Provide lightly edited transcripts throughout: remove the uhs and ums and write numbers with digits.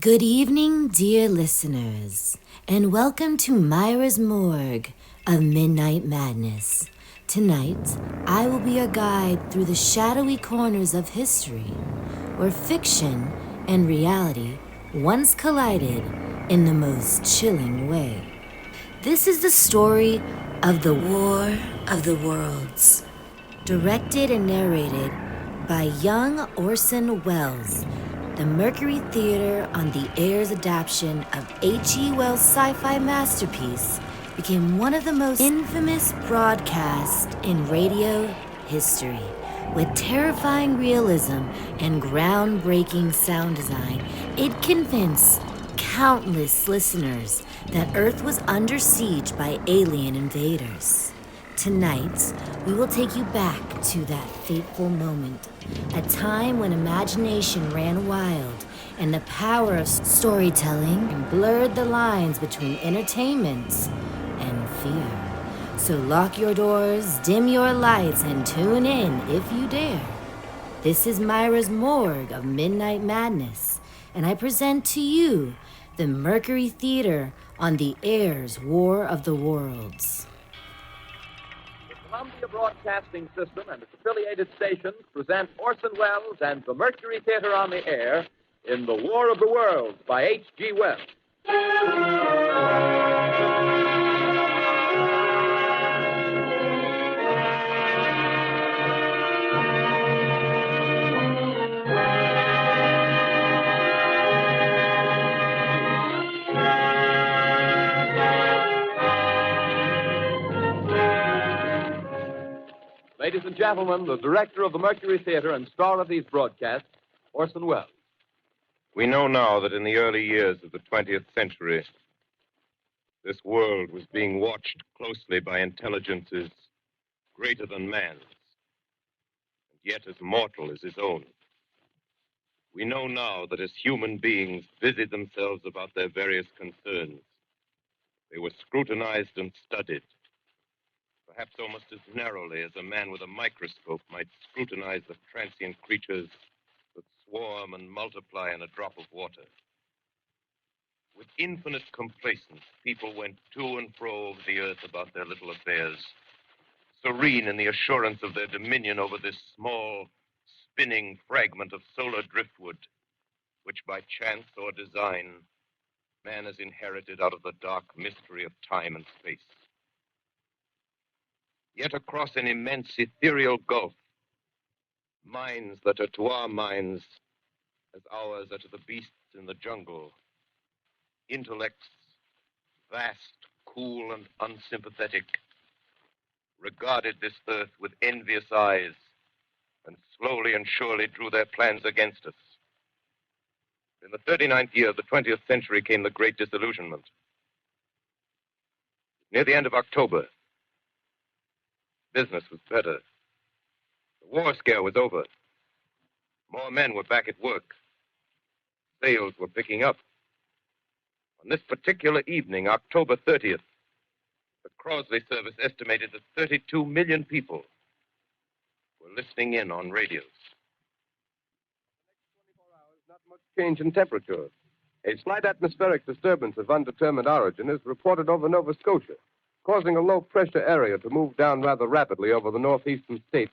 Good evening, dear listeners, and welcome to Mira's Morgue of Midnight Madness. Tonight, I will be your guide through the shadowy corners of history, where fiction and reality once collided in the most chilling way. This is the story of the War of the Worlds, directed and narrated by young Orson Welles, the Mercury Theatre on the Air's adaptation of H.G. Wells' sci-fi masterpiece became one of the most infamous broadcasts in radio history. With terrifying realism and groundbreaking sound design, it convinced countless listeners that Earth was under siege by alien invaders. Tonight, we will take you back to that fateful moment, a time when imagination ran wild and the power of storytelling blurred the lines between entertainment and fear. So lock your doors, dim your lights, and tune in if you dare. This is Mira's Morgue of Midnight Madness, and I present to you the Mercury Theatre on the Air's War of the Worlds. Columbia Broadcasting System and its affiliated stations present Orson Welles and the Mercury Theatre on the Air in The War of the Worlds by H.G. Wells. Ladies and gentlemen, the director of the Mercury Theatre and star of these broadcasts, Orson Welles. We know now that in the early years of the 20th century, this world was being watched closely by intelligences greater than man's, and yet as mortal as his own. We know now that as human beings busied themselves about their various concerns, they were scrutinized and studied, perhaps almost as narrowly as a man with a microscope might scrutinize the transient creatures that swarm and multiply in a drop of water. With infinite complacence, people went to and fro over the earth about their little affairs, serene in the assurance of their dominion over this small, spinning fragment of solar driftwood, which by chance or design, man has inherited out of the dark mystery of time and space. Yet across an immense ethereal gulf, minds that are to our minds as ours are to the beasts in the jungle, intellects vast, cool, and unsympathetic, regarded this earth with envious eyes and slowly and surely drew their plans against us. In the 39th year of the 20th century came the Great Disillusionment. Near the end of October, business was better. The war scare was over. More men were back at work. Sales were picking up. On this particular evening, October 30th, the Crosley service estimated that 32 million people were listening in on radios. Not much change in temperature. A slight atmospheric disturbance of undetermined origin is reported over Nova Scotia, causing a low-pressure area to move down rather rapidly over the northeastern states,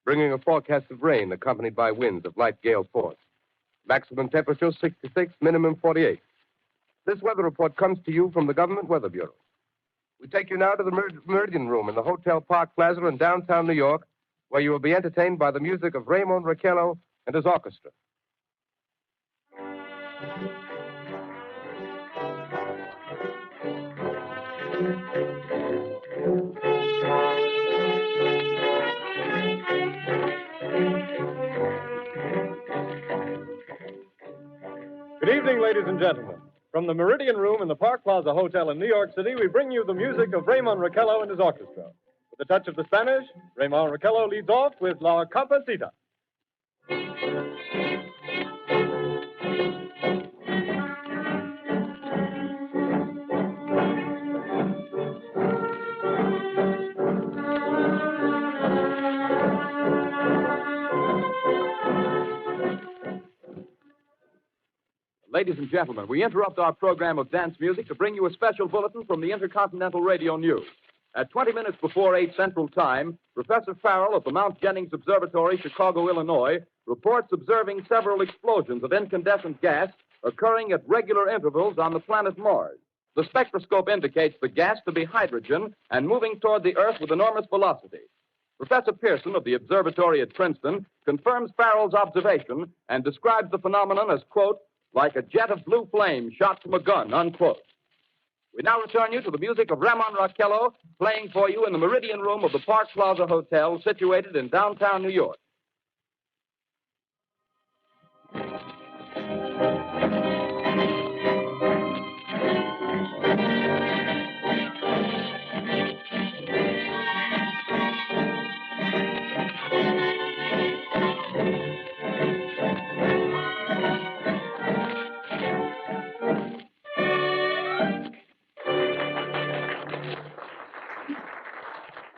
bringing a forecast of rain accompanied by winds of light gale force. Maximum temperature 66, minimum 48. This weather report comes to you from the Government Weather Bureau. We take you now to the Meridian Room in the Hotel Park Plaza in downtown New York, where you will be entertained by the music of Raymond Raquello and his orchestra. Good evening, ladies and gentlemen. From the Meridian Room in the Park Plaza Hotel in New York City, we bring you the music of Raymond Raquello and his orchestra. With a touch of the Spanish, Raymond Raquello leads off with La Campesita. Ladies and gentlemen, we interrupt our program of dance music to bring you a special bulletin from the Intercontinental Radio News. At 20 minutes before 8 Central Time, Professor Farrell of the Mount Jennings Observatory, Chicago, Illinois, reports observing several explosions of incandescent gas occurring at regular intervals on the planet Mars. The spectroscope indicates the gas to be hydrogen and moving toward the Earth with enormous velocity. Professor Pearson of the observatory at Princeton confirms Farrell's observation and describes the phenomenon as, quote, like a jet of blue flame shot from a gun, unquote. We now return you to the music of Ramon Raquello, playing for you in the Meridian Room of the Park Plaza Hotel, situated in downtown New York.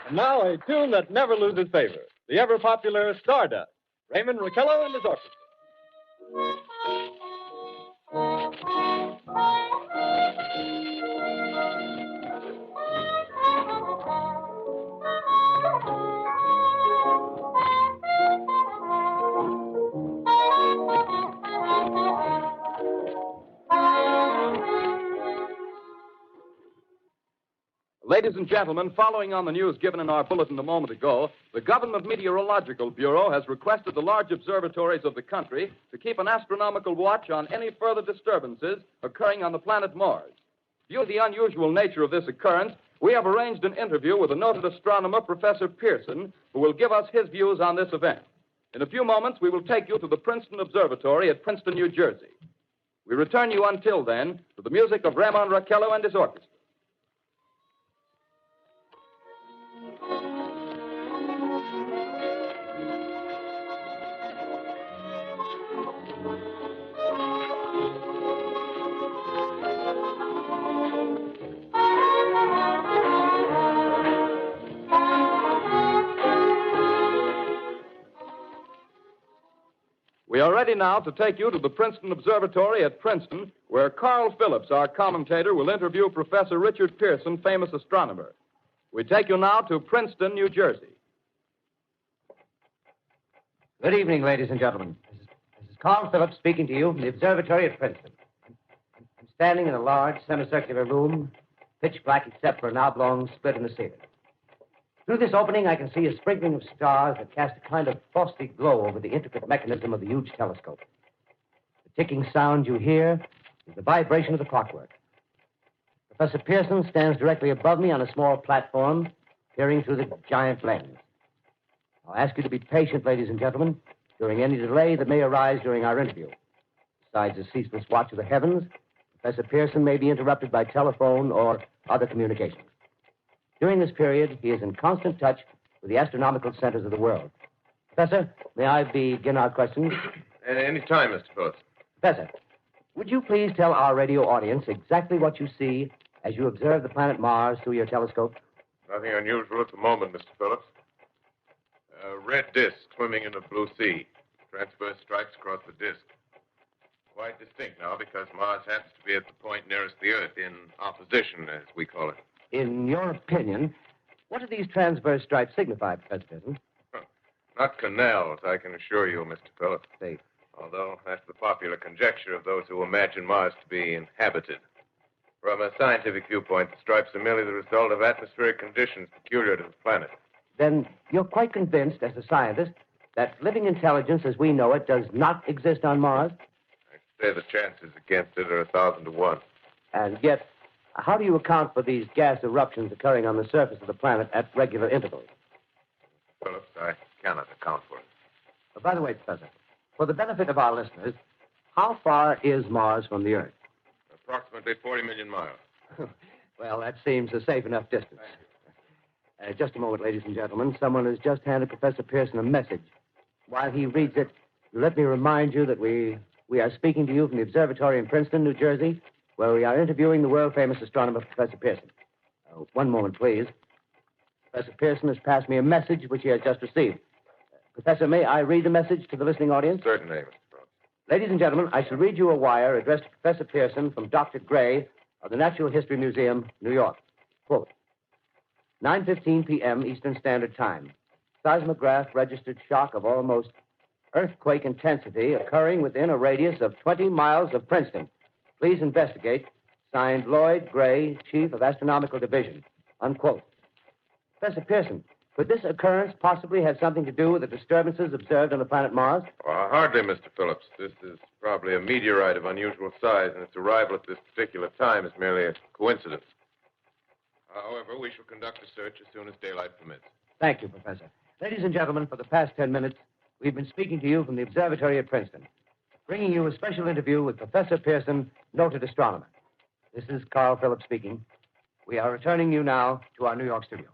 And now a tune that never loses favor, the ever-popular Stardust, Raymond Raquello and his orchestra. Ladies and gentlemen, following on the news given in our bulletin a moment ago, the Government Meteorological Bureau has requested the large observatories of the country to keep an astronomical watch on any further disturbances occurring on the planet Mars. Due to the unusual nature of this occurrence, we have arranged an interview with the noted astronomer, Professor Pearson, who will give us his views on this event. In a few moments, we will take you to the Princeton Observatory at Princeton, New Jersey. We return you until then to the music of Ramon Raquello and his orchestra. We are ready now to take you to the Princeton Observatory at Princeton, where Carl Phillips, our commentator, will interview Professor Richard Pearson, famous astronomer. We take you now to Princeton, New Jersey. Good evening, ladies and gentlemen. This is Carl Phillips speaking to you from the observatory at Princeton. I'm standing in a large semicircular room, pitch black except for an oblong split in the ceiling. Through this opening, I can see a sprinkling of stars that cast a kind of frosty glow over the intricate mechanism of the huge telescope. The ticking sound you hear is the vibration of the clockwork. Professor Pearson stands directly above me on a small platform, peering through the giant lens. I'll ask you to be patient, ladies and gentlemen, during any delay that may arise during our interview. Besides the ceaseless watch of the heavens, Professor Pearson may be interrupted by telephone or other communications. During this period, he is in constant touch with the astronomical centers of the world. Professor, may I begin our questions? Any time, Mr. Phillips. Professor, would you please tell our radio audience exactly what you see as you observe the planet Mars through your telescope? Nothing unusual at the moment, Mr. Phillips. A red disk swimming in a blue sea. Transverse stripes across the disk. Quite distinct now because Mars happens to be at the point nearest the Earth, in opposition, as we call it. In your opinion, what do these transverse stripes signify, Professor Pearson? Not canals, I can assure you, Mr. Phillips. Say, Although that's the popular conjecture of those who imagine Mars to be inhabited. From a scientific viewpoint, the stripes are merely the result of atmospheric conditions peculiar to the planet. then you're quite convinced, as a scientist, that living intelligence as we know it does not exist on Mars? I'd say the chances against it are 1,000 to 1. And yet, how do you account for these gas eruptions occurring on the surface of the planet at regular intervals? Phillips, I cannot account for it. By the way, Professor, for the benefit of our listeners, how far is Mars from the Earth? Approximately 40 million miles. Well, that seems a safe enough distance. Just a moment, ladies and gentlemen. Someone has just handed Professor Pearson a message. While he reads it, let me remind you that we are speaking to you from the observatory in Princeton, New Jersey, where we are interviewing the world-famous astronomer, Professor Pearson. One moment, please. Professor Pearson has passed me a message which he has just received. Professor, may I read the message to the listening audience? Certainly, Mr. Phillips. Ladies and gentlemen, I shall read you a wire addressed to Professor Pearson from Dr. Gray of the Natural History Museum, New York. Quote, 9:15 p.m. Eastern Standard Time. Seismograph registered shock of almost earthquake intensity occurring within a radius of 20 miles of Princeton. Please investigate. Signed, Lloyd Gray, Chief of Astronomical Division. Unquote. Professor Pearson, could this occurrence possibly have something to do with the disturbances observed on the planet Mars? Hardly, Mr. Phillips. This is probably a meteorite of unusual size, and its arrival at this particular time is merely a coincidence. However, we shall conduct a search as soon as daylight permits. Thank you, Professor. Ladies and gentlemen, for the past 10 minutes, we've been speaking to you from the observatory at Princeton, bringing you a special interview with Professor Pearson, noted astronomer. This is Carl Phillips speaking. We are returning you now to our New York studio.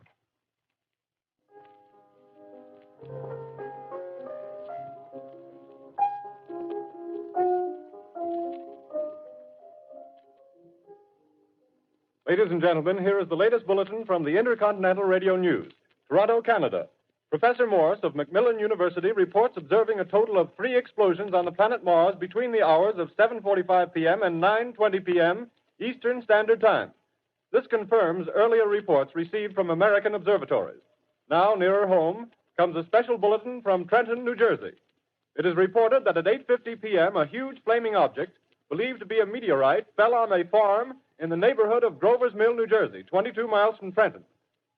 Ladies and gentlemen, here is the latest bulletin from the Intercontinental Radio News. Toronto, Canada. Professor Morse of Macmillan University reports observing a total of 3 explosions on the planet Mars between the hours of 7:45 p.m. and 9:20 p.m. Eastern Standard Time. This confirms earlier reports received from American observatories. Now, nearer home, comes a special bulletin from Trenton, New Jersey. It is reported that at 8:50 p.m., a huge flaming object, believed to be a meteorite, fell on a farm in the neighborhood of Grover's Mill, New Jersey, 22 miles from Trenton.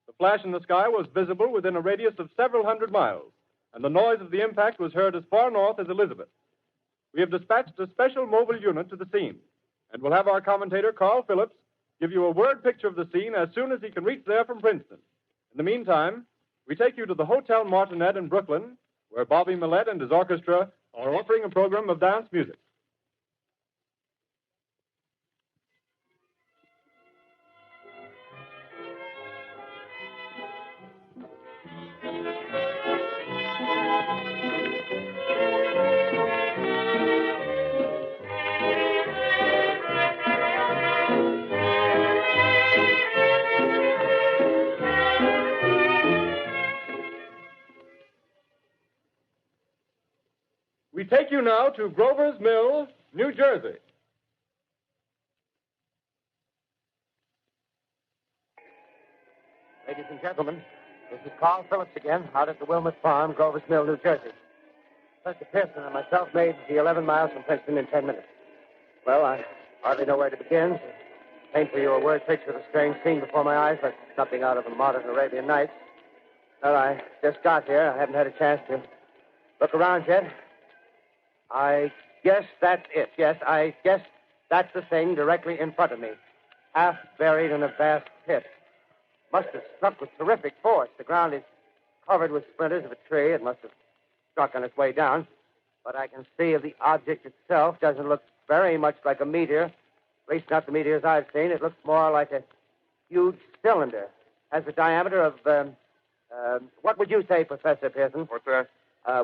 The flash in the sky was visible within a radius of several hundred miles, and the noise of the impact was heard as far north as Elizabeth. We have dispatched a special mobile unit to the scene, and we'll have our commentator, Carl Phillips, give you a word picture of the scene as soon as he can reach there from Princeton. In the meantime, we take you to the Hotel Martinet in Brooklyn, where Bobby Millett and his orchestra are offering a program of dance music. We take you now to Grover's Mill, New Jersey. Ladies and gentlemen, this is Carl Phillips again, out at the Wilmot Farm, Grover's Mill, New Jersey. Professor Pearson and myself made the 11 miles from Princeton in 10 minutes. Well, I hardly know where to begin. To paint for you a word picture of the strange scene before my eyes, like something out of a modern Arabian Nights. Well, I just got here. I haven't had a chance to look around yet. I guess that's it. Yes, I guess that's the thing directly in front of me, half buried in a vast pit. Must have struck with terrific force. The ground is covered with splinters of a tree. It must have struck on its way down. But I can see the object itself doesn't look very much like a meteor. At least not the meteors I've seen. It looks more like a huge cylinder. Has a diameter of, what would you say, Professor Pearson? What's that?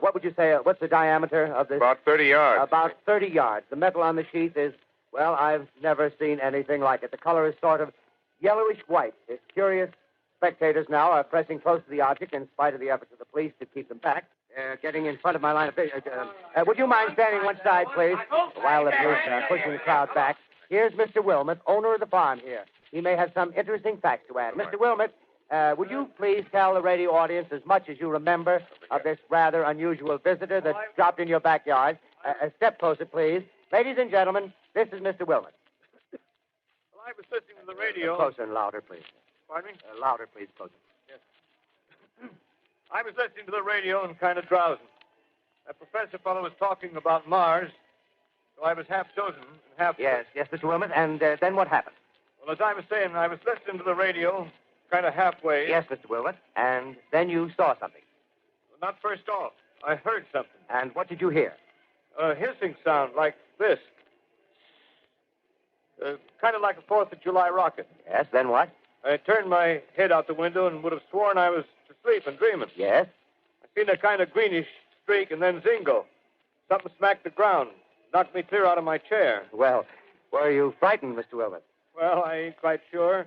What would you say, what's the diameter of this? About 30 yards. About 30 yards. The metal on the sheath is, well, I've never seen anything like it. The color is sort of yellowish white. It's curious. Spectators now are pressing close to the object in spite of the efforts of the police to keep them back. Getting in front of my line of vision. Would you mind standing one side, please? While the police are pushing the crowd back. Here's Mr. Wilmot, owner of the farm here. He may have some interesting facts to add. Mr. Wilmot, would you please tell the radio audience as much as you remember of this rather unusual visitor that dropped in your backyard? A step closer, please. Ladies and gentlemen, this is Mr. Wilmot. Well, I was listening to the radio. Closer and louder, please. Pardon me? Louder, please, closer. Yes. I was listening to the radio and kind of drowsing. That professor fellow was talking about Mars, so I was half dozing and half... Yes, Mr. Wilmot, and then what happened? Well, as I was saying, I was listening to the radio, kind of halfway. Yes, Mr. Wilmot, and then you saw something. Well, not first off. I heard something. And what did you hear? A hissing sound like this. Kind of like a 4th of July rocket. Yes, then what? I turned my head out the window and would have sworn I was asleep and dreaming. Yes? I seen a kind of greenish streak and then zingo. Something smacked the ground, knocked me clear out of my chair. Well, were you frightened, Mr. Wilmot? Well, I ain't quite sure.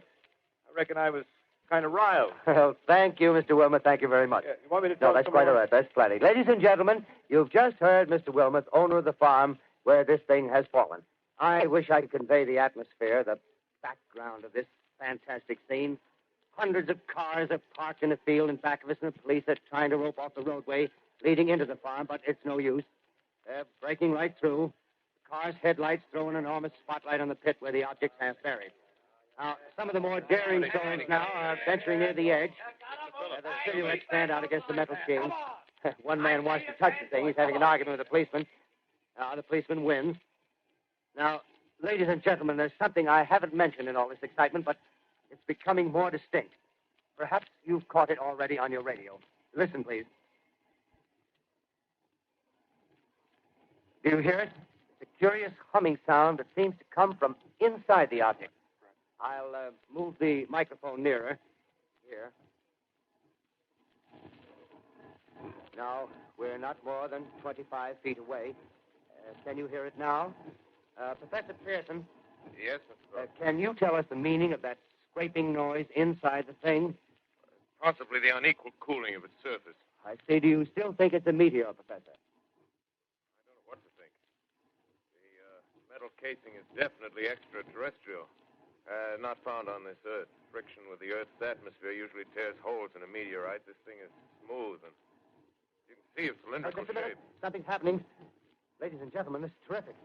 I reckon I was kind of riled. Well, thank you, Mr. Wilmot. Thank you very much. Yeah, you want me to tell No, that's quite all right. That's plenty. Ladies and gentlemen, you've just heard Mr. Wilmot, owner of the farm, where this thing has fallen. I wish I could convey the atmosphere, the background of this fantastic scene. Hundreds of cars are parked in a field in back of us, and the police are trying to rope off the roadway leading into the farm, but it's no use. They're breaking right through. The car's headlights throw an enormous spotlight on the pit where the object's half buried. Now, some of the more daring souls now are venturing near the edge. The silhouettes stand out against the metal sheen. One man wants to touch the thing. He's having an argument with the policeman. The policeman wins. Now, ladies and gentlemen, there's something I haven't mentioned in all this excitement, but it's becoming more distinct. Perhaps you've caught it already on your radio. Listen, please. Do you hear it? It's a curious humming sound that seems to come from inside the object. I'll move the microphone nearer. Here. Now, we're not more than 25 feet away. Can you hear it now? Professor Pearson? Yes, Mr. Crow. Can you tell us the meaning of that scraping noise inside the thing? Possibly the unequal cooling of its surface. I say, do you still think it's a meteor, Professor? I don't know what to think. The metal casing is definitely extraterrestrial. Not found on this Earth. Friction with the Earth's atmosphere usually tears holes in a meteorite. This thing is smooth, and you can see its cylindrical Just a minute. shape. Something's happening. Ladies and gentlemen, this is terrific.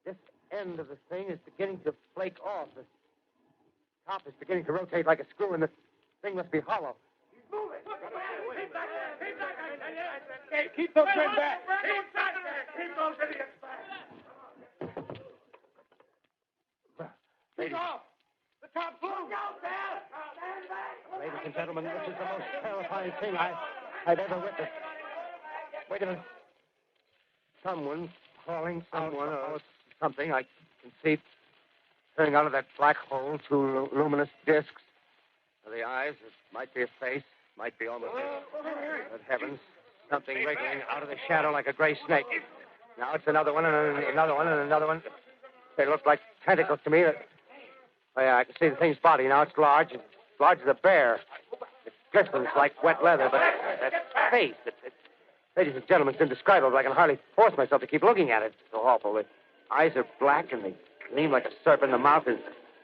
This end of the thing is beginning to flake off. The top is beginning to rotate like a screw, and the thing must be hollow. He's moving. Hey, keep those men back. Keep those idiots back. He's off. The top blew. Ladies and gentlemen, this is the most terrifying thing I've ever witnessed. Wait a minute. Someone's calling someone or something. I can see turning out of that black hole two luminous discs. The eyes, it might be a face, might be almost Good heavens, something wriggling out of the shadow like a gray snake. Now it's another one and another one and another one. They look like tentacles to me. Oh, yeah, I can see the thing's body now. It's large as a bear. It glistens like wet leather, but that face, ladies and gentlemen, it's indescribable. I can hardly force myself to keep looking at it. It's so awful. The eyes are black, and they gleam like a serpent. The mouth is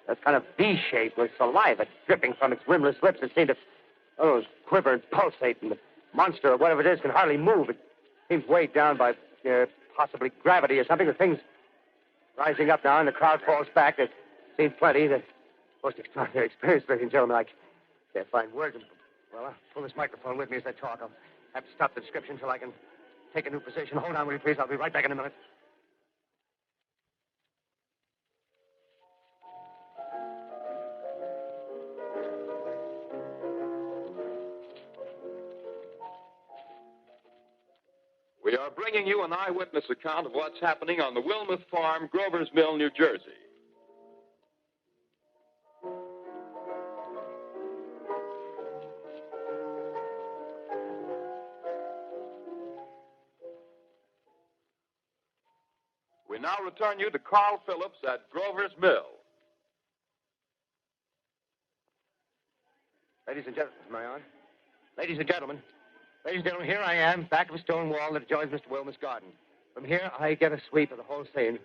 a kind of V-shape with saliva dripping from its rimless lips. It seems to quiver and pulsate, and the monster, or whatever it is, can hardly move. It seems weighed down by possibly gravity or something. The thing's rising up now, and the crowd falls back. They've seen plenty. The most extraordinary experience, ladies and gentlemen. I can't find words. Well, I'll pull this microphone with me as I talk. I'll have to stop the description until I can take a new position. Hold on, will you, please? I'll be right back in a minute. We are bringing you an eyewitness account of what's happening on the Wilmuth Farm, Grover's Mill, New Jersey. We now return you to Carl Phillips at Grover's Mill. Ladies and gentlemen, am I on? Ladies and gentlemen, here I am, back of a stone wall that adjoins Mr. Wilmuth's garden. From here, I get a sweep of the whole scene.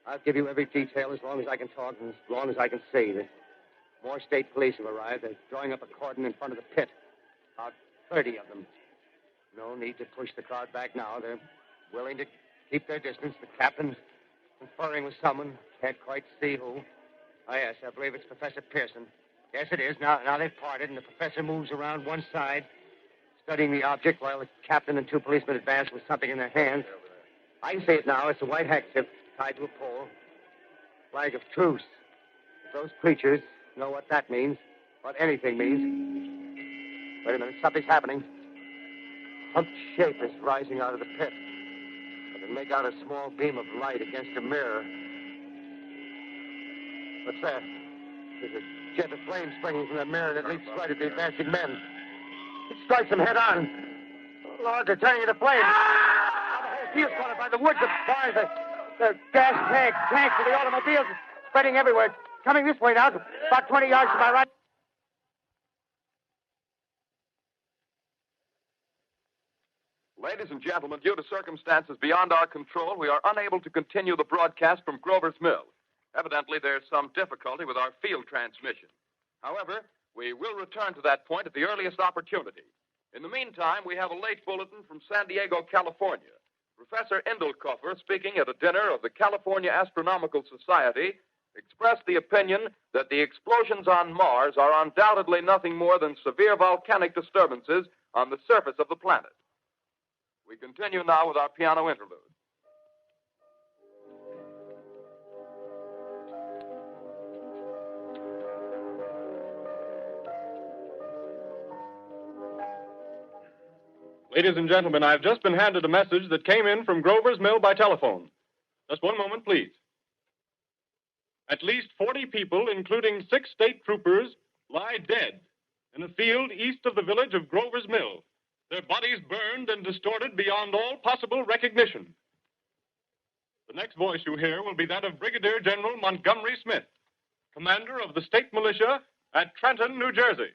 I'll give you every detail as long as I can talk and as long as I can see. The more state police have arrived. They're drawing up a cordon in front of the pit. About 30 of them. No need to push the crowd back now. They're willing to keep their distance. The captain's conferring with someone. Can't quite see who. Oh, yes, I believe it's Professor Pearson. Yes, it is. Now they've parted, and the professor moves around one side, studying the object while the captain and two policemen advance with something in their hands. I can see it now. It's a white handkerchief tied to a pole. Flag of truce. If those creatures know what that means, what anything means. Wait a minute. Something's happening. Humped shape is rising out of the pit. I can make out a small beam of light against a mirror. What's that? There's a jet of flame springing from the mirror that leaps right at the advancing men. It strikes them head on. Oh, Lord, they're turning into flames. The whole field's caught up by the woods, the barns, the gas tanks for the automobiles spreading everywhere. It's coming this way now, about 20 yards to my right. Ladies and gentlemen, due to circumstances beyond our control, we are unable to continue the broadcast from Grover's Mill. Evidently, there's some difficulty with our field transmission. However, we will return to that point at the earliest opportunity. In the meantime, we have a late bulletin from San Diego, California. Professor Indelkoffer, speaking at a dinner of the California Astronomical Society, expressed the opinion that the explosions on Mars are undoubtedly nothing more than severe volcanic disturbances on the surface of the planet. We continue now with our piano interlude. Ladies and gentlemen, I've just been handed a message that came in from Grover's Mill by telephone. Just one moment, please. At least 40 people, including 6 state troopers, lie dead in a field east of the village of Grover's Mill, their bodies burned and distorted beyond all possible recognition. The next voice you hear will be that of Brigadier General Montgomery Smith, commander of the state militia at Trenton, New Jersey.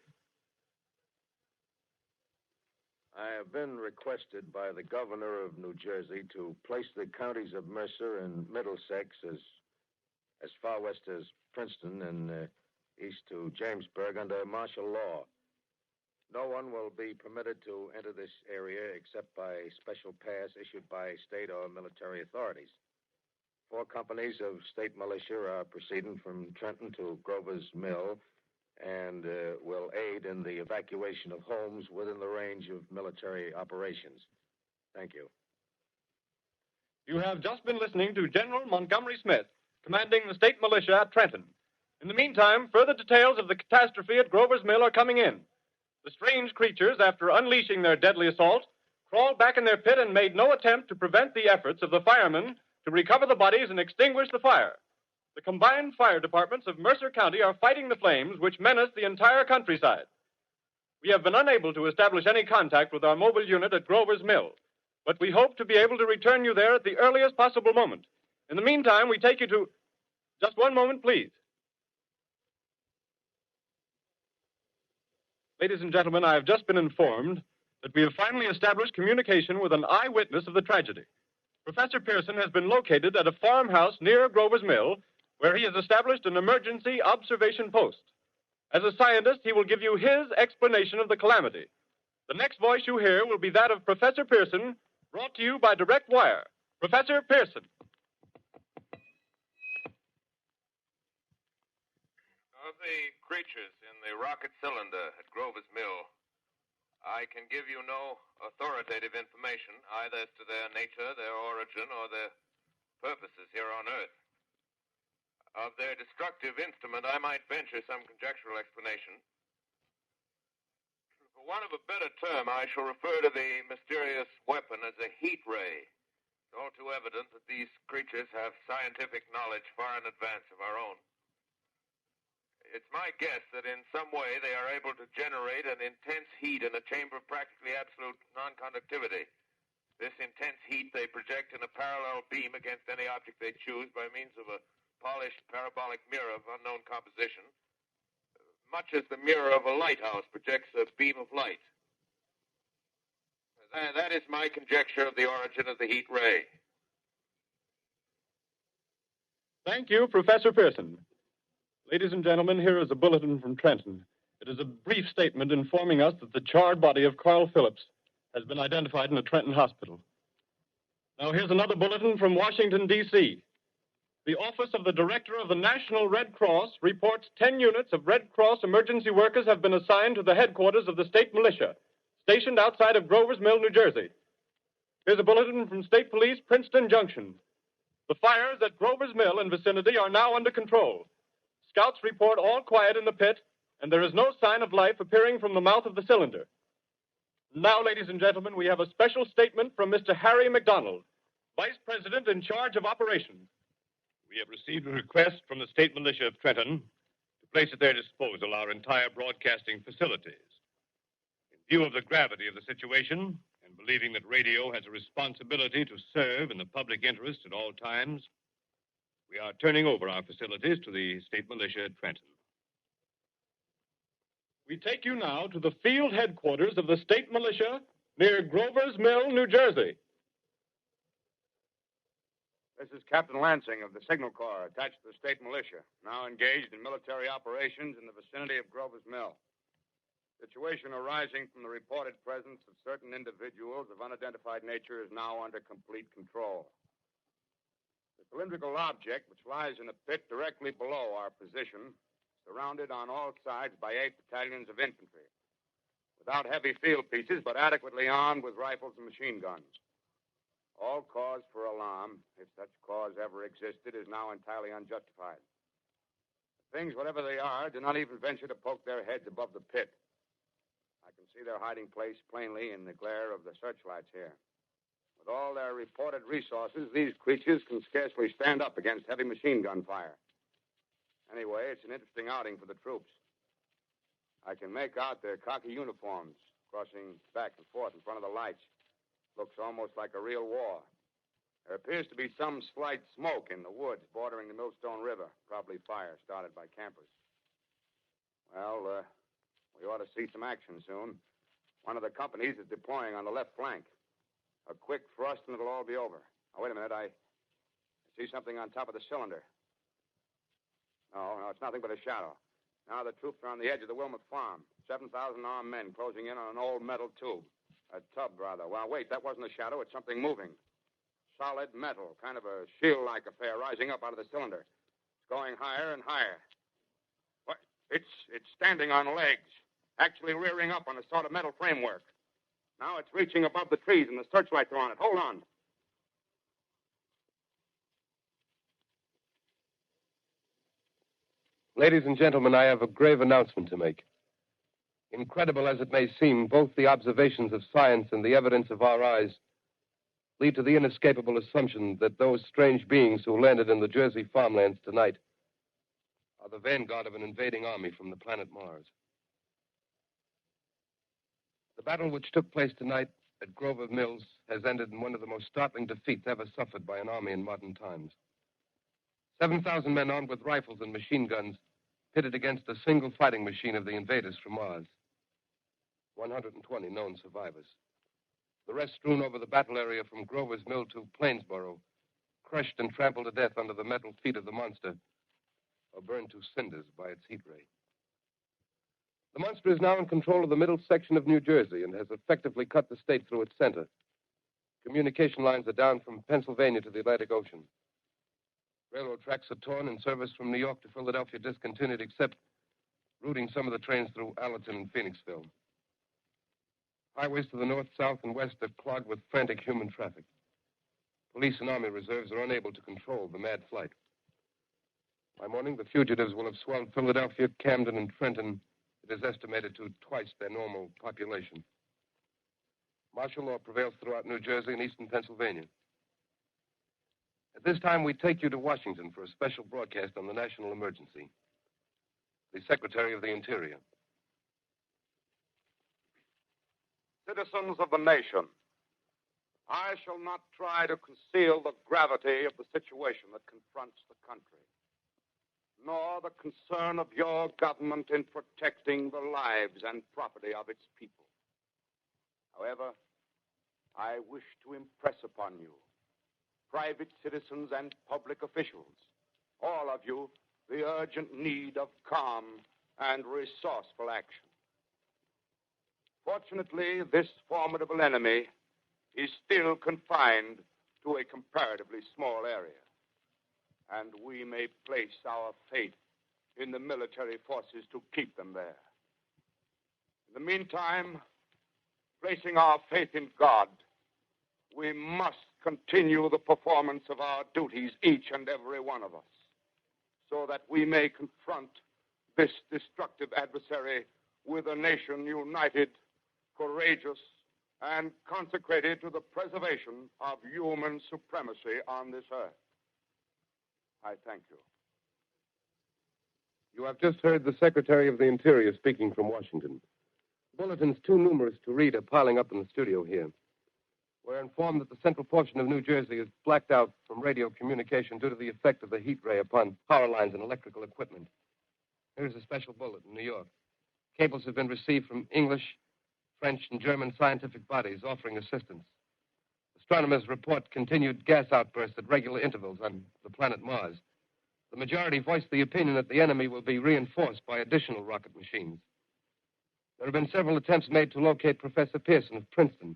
I have been requested by the governor of New Jersey to place the counties of Mercer and Middlesex as far west as Princeton and east to Jamesburg under martial law. No one will be permitted to enter this area except by special pass issued by state or military authorities. 4 companies of state militia are proceeding from Trenton to Grover's Mill and will aid in the evacuation of homes within the range of military operations. Thank you. You have just been listening to General Montgomery Smith, commanding the state militia at Trenton. In the meantime, further details of the catastrophe at Grover's Mill are coming in. The strange creatures, after unleashing their deadly assault, crawled back in their pit and made no attempt to prevent the efforts of the firemen to recover the bodies and extinguish the fire. The combined fire departments of Mercer County are fighting the flames which menace the entire countryside. We have been unable to establish any contact with our mobile unit at Grover's Mill, but we hope to be able to return you there at the earliest possible moment. In the meantime, we take you to... Just one moment, please. Ladies and gentlemen, I have just been informed that we have finally established communication with an eyewitness of the tragedy. Professor Pearson has been located at a farmhouse near Grover's Mill, where he has established an emergency observation post. As a scientist, he will give you his explanation of the calamity. The next voice you hear will be that of Professor Pearson, brought to you by direct wire. Professor Pearson. Of the creatures in the rocket cylinder at Grover's Mill, I can give you no authoritative information, either as to their nature, their origin, or their purposes here on Earth. Of their destructive instrument, I might venture some conjectural explanation. For want of a better term, I shall refer to the mysterious weapon as a heat ray. It's all too evident that these creatures have scientific knowledge far in advance of our own. It's my guess that in some way they are able to generate an intense heat in a chamber of practically absolute non-conductivity. This intense heat they project in a parallel beam against any object they choose by means of a polished parabolic mirror of unknown composition, much as the mirror of a lighthouse projects a beam of light. That is my conjecture of the origin of the heat ray. Thank you, Professor Pearson. Ladies and gentlemen, here is a bulletin from Trenton. It is a brief statement informing us that the charred body of Carl Phillips has been identified in a Trenton hospital. Now, here's another bulletin from Washington, D.C. The Office of the Director of the National Red Cross reports 10 units of Red Cross emergency workers have been assigned to the headquarters of the state militia, stationed outside of Grover's Mill, New Jersey. Here's a bulletin from State Police, Princeton Junction. The fires at Grover's Mill and vicinity are now under control. Scouts report all quiet in the pit, and there is no sign of life appearing from the mouth of the cylinder. Now, ladies and gentlemen, we have a special statement from Mr. Harry McDonald, Vice President in charge of operations. We have received a request from the state militia of Trenton to place at their disposal our entire broadcasting facilities. In view of the gravity of the situation, and believing that radio has a responsibility to serve in the public interest at all times, we are turning over our facilities to the state militia at Trenton. We take you now to the field headquarters of the state militia near Grover's Mill, New Jersey. This is Captain Lansing of the Signal Corps, attached to the state militia, now engaged in military operations in the vicinity of Grover's Mill. Situation arising from the reported presence of certain individuals of unidentified nature is now under complete control. The cylindrical object, which lies in a pit directly below our position, surrounded on all sides by 8 battalions of infantry, without heavy field pieces, but adequately armed with rifles and machine guns. All cause for alarm, if such cause ever existed, is now entirely unjustified. Things, whatever they are, do not even venture to poke their heads above the pit. I can see their hiding place plainly in the glare of the searchlights here. With all their reported resources, these creatures can scarcely stand up against heavy machine gun fire. Anyway, it's an interesting outing for the troops. I can make out their khaki uniforms crossing back and forth in front of the lights. Looks almost like a real war. There appears to be some slight smoke in the woods bordering the Millstone River. Probably fire started by campers. Well, we ought to see some action soon. One of the companies is deploying on the left flank. A quick thrust and it'll all be over. Now, wait a minute. I see something on top of the cylinder. No, it's nothing but a shadow. Now the troops are on the edge of the Wilmot Farm. 7,000 armed men closing in on an old metal tube. A tub, rather. Well, wait, that wasn't a shadow. It's something moving. Solid metal, kind of a shield-like affair rising up out of the cylinder. It's going higher and higher. What? It's standing on legs, actually rearing up on a sort of metal framework. Now it's reaching above the trees and the searchlights are on it. Hold on. Ladies and gentlemen, I have a grave announcement to make. Incredible as it may seem, both the observations of science and the evidence of our eyes lead to the inescapable assumption that those strange beings who landed in the Jersey farmlands tonight are the vanguard of an invading army from the planet Mars. The battle which took place tonight at Grover Mills has ended in one of the most startling defeats ever suffered by an army in modern times. 7,000 men armed with rifles and machine guns pitted against a single fighting machine of the invaders from Mars. 120 known survivors. The rest strewn over the battle area from Grover's Mill to Plainsboro, crushed and trampled to death under the metal feet of the monster, or burned to cinders by its heat ray. The monster is now in control of the middle section of New Jersey and has effectively cut the state through its center. Communication lines are down from Pennsylvania to the Atlantic Ocean. Railroad tracks are torn and service from New York to Philadelphia discontinued, except routing some of the trains through Allerton and Phoenixville. Highways to the north, south, and west are clogged with frantic human traffic. Police and army reserves are unable to control the mad flight. By morning, the fugitives will have swelled Philadelphia, Camden, and Trenton. It is estimated to twice their normal population. Martial law prevails throughout New Jersey and eastern Pennsylvania. At this time, we take you to Washington for a special broadcast on the national emergency. The Secretary of the Interior. Citizens of the nation, I shall not try to conceal the gravity of the situation that confronts the country, nor the concern of your government in protecting the lives and property of its people. However, I wish to impress upon you, private citizens and public officials, all of you, the urgent need of calm and resourceful action. Fortunately, this formidable enemy is still confined to a comparatively small area, and we may place our fate in the military forces to keep them there. In the meantime, placing our faith in God, we must continue the performance of our duties, each and every one of us, so that we may confront this destructive adversary with a nation united, courageous, and consecrated to the preservation of human supremacy on this earth. I thank you. You have just heard the Secretary of the Interior speaking from Washington. Bulletins too numerous to read are piling up in the studio here. We're informed that the central portion of New Jersey is blacked out from radio communication due to the effect of the heat ray upon power lines and electrical equipment. Here's a special bulletin in New York. Cables have been received from English, French and German scientific bodies offering assistance. Astronomers report continued gas outbursts at regular intervals on the planet Mars. The majority voiced the opinion that the enemy will be reinforced by additional rocket machines. There have been several attempts made to locate Professor Pearson of Princeton,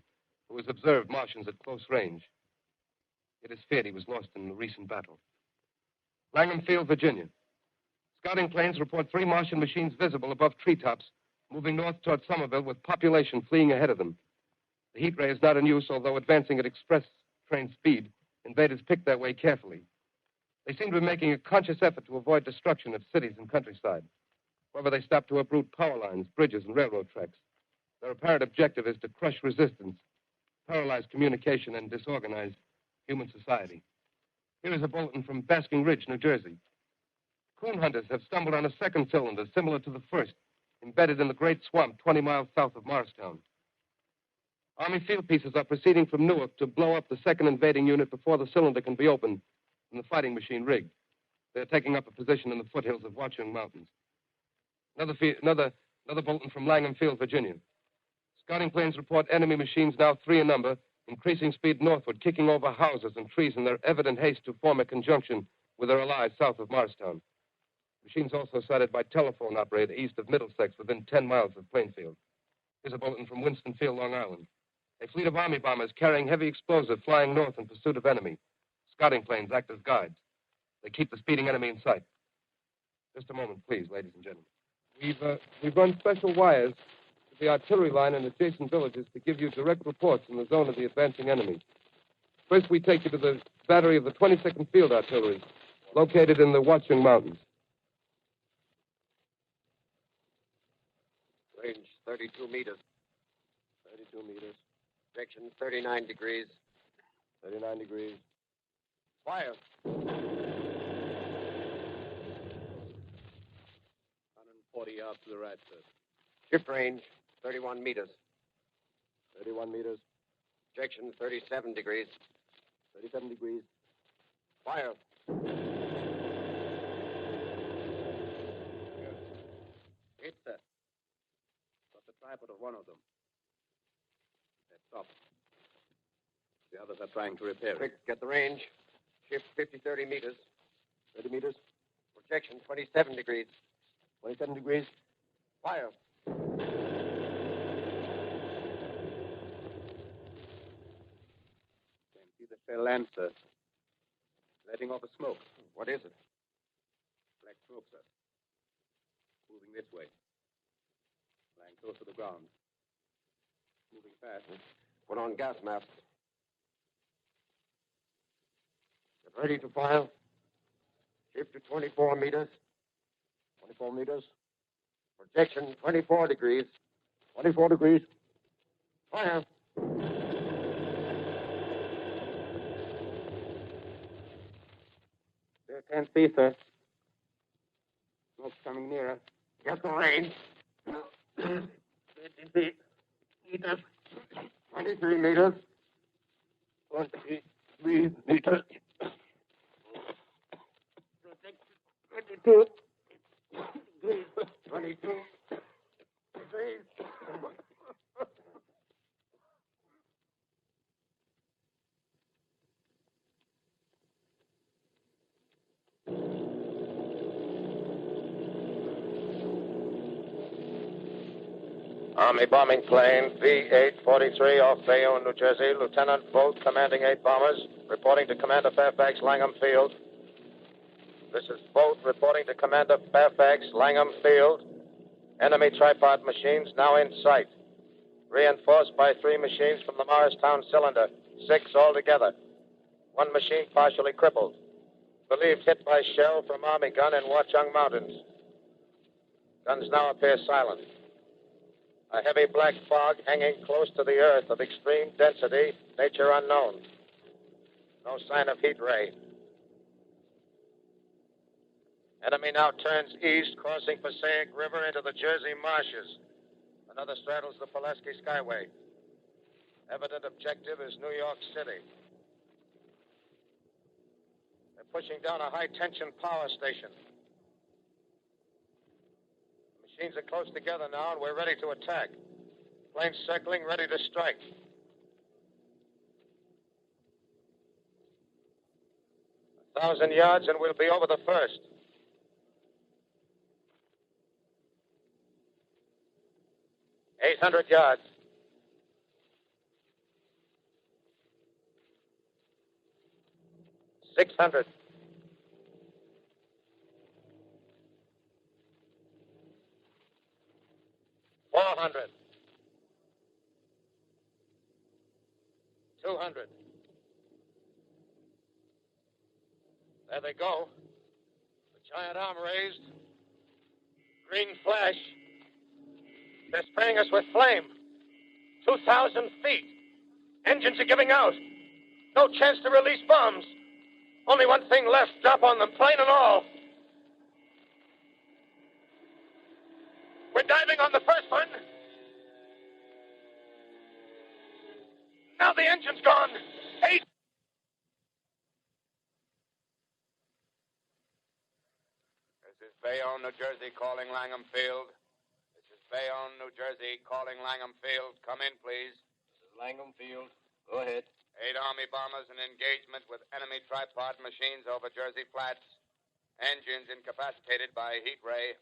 who has observed Martians at close range. It is feared he was lost in the recent battle. Langham Field, Virginia. Scouting planes report 3 Martian machines visible above treetops, moving north toward Somerville with population fleeing ahead of them. The heat ray is not in use, although advancing at express train speed. Invaders pick their way carefully. They seem to be making a conscious effort to avoid destruction of cities and countryside. However, they stop to uproot power lines, bridges, and railroad tracks. Their apparent objective is to crush resistance, paralyze communication, and disorganize human society. Here is a bulletin from Basking Ridge, New Jersey. Coon hunters have stumbled on a second cylinder similar to the first, embedded in the great swamp 20 miles south of Morristown. Army field pieces are proceeding from Newark to blow up the second invading unit before the cylinder can be opened and the fighting machine rigged. They're taking up a position in the foothills of Watchung Mountains. Another bulletin from Langham Field, Virginia. Scouting planes report enemy machines, now 3 in number, increasing speed northward, kicking over houses and trees in their evident haste to form a conjunction with their allies south of Morristown. Machines also sighted by telephone operator east of Middlesex, within 10 miles of Plainfield. Here's a bulletin from Winston Field, Long Island. A fleet of Army bombers carrying heavy explosive flying north in pursuit of enemy. Scouting planes act as guides. They keep the speeding enemy in sight. Just a moment, please, ladies and gentlemen. We've run special wires to the artillery line and adjacent villages to give you direct reports in the zone of the advancing enemy. First, we take you to the battery of the 22nd Field Artillery, located in the Watchung Mountains. Range 32 meters. 32 meters. Direction 39 degrees. 39 degrees. Fire. 140 yards to the right, sir. Ship range 31 meters. 31 meters. Direction 37 degrees. 37 degrees. Fire. Hit, sir. Got the tripod of one of them. That's off. The others are trying to repair it. Quick, get the range. Shift 30 meters. 30 meters. Projection 27 degrees. 27 degrees. Fire. Can't see the shell land, sir. Letting off a smoke. What is it? Black smoke, sir. Moving this way. Lying close to the ground. Moving fast. Put on gas masks. Get ready to fire. Shift to 24 meters. 24 meters. Projection 24 degrees. 24 degrees. Fire. Still can't see, sir. Smoke's coming nearer. Get the range. 53 meters. 23 meters. 23 meters. 22. 22 degrees. Army bombing plane V-843 off Bayonne, New Jersey. Lieutenant Bolt, commanding 8 bombers, reporting to Commander Fairfax, Langham Field. This is Bolt reporting to Commander Fairfax, Langham Field. Enemy tripod machines now in sight. Reinforced by 3 machines from the Morristown cylinder. 6 altogether. 1 machine partially crippled. Believed hit by shell from Army gun in Watchung Mountains. Guns now appear silent. A heavy black fog hanging close to the earth of extreme density, nature unknown. No sign of heat ray. Enemy now turns east, crossing Passaic River into the Jersey marshes. Another straddles the Pulaski Skyway. Evident objective is New York City. They're pushing down a high-tension power station. The machines are close together now, and we're ready to attack. Planes circling, ready to strike. A 1,000 yards and we'll be over the first. $800 yards. 600. 400. 200. There they go. The giant arm raised. Green flash. They're spraying us with flame. 2,000 feet. Engines are giving out. No chance to release bombs. Only one thing left. Drop on them, plane and all. We're diving on the first one. Now the engine's gone. 8. This is Bayonne, New Jersey, calling Langham Field. This is Bayonne, New Jersey, calling Langham Field. Come in, please. This is Langham Field. Go ahead. 8 Army bombers in engagement with enemy tripod machines over Jersey Flats. Engines incapacitated by heat ray.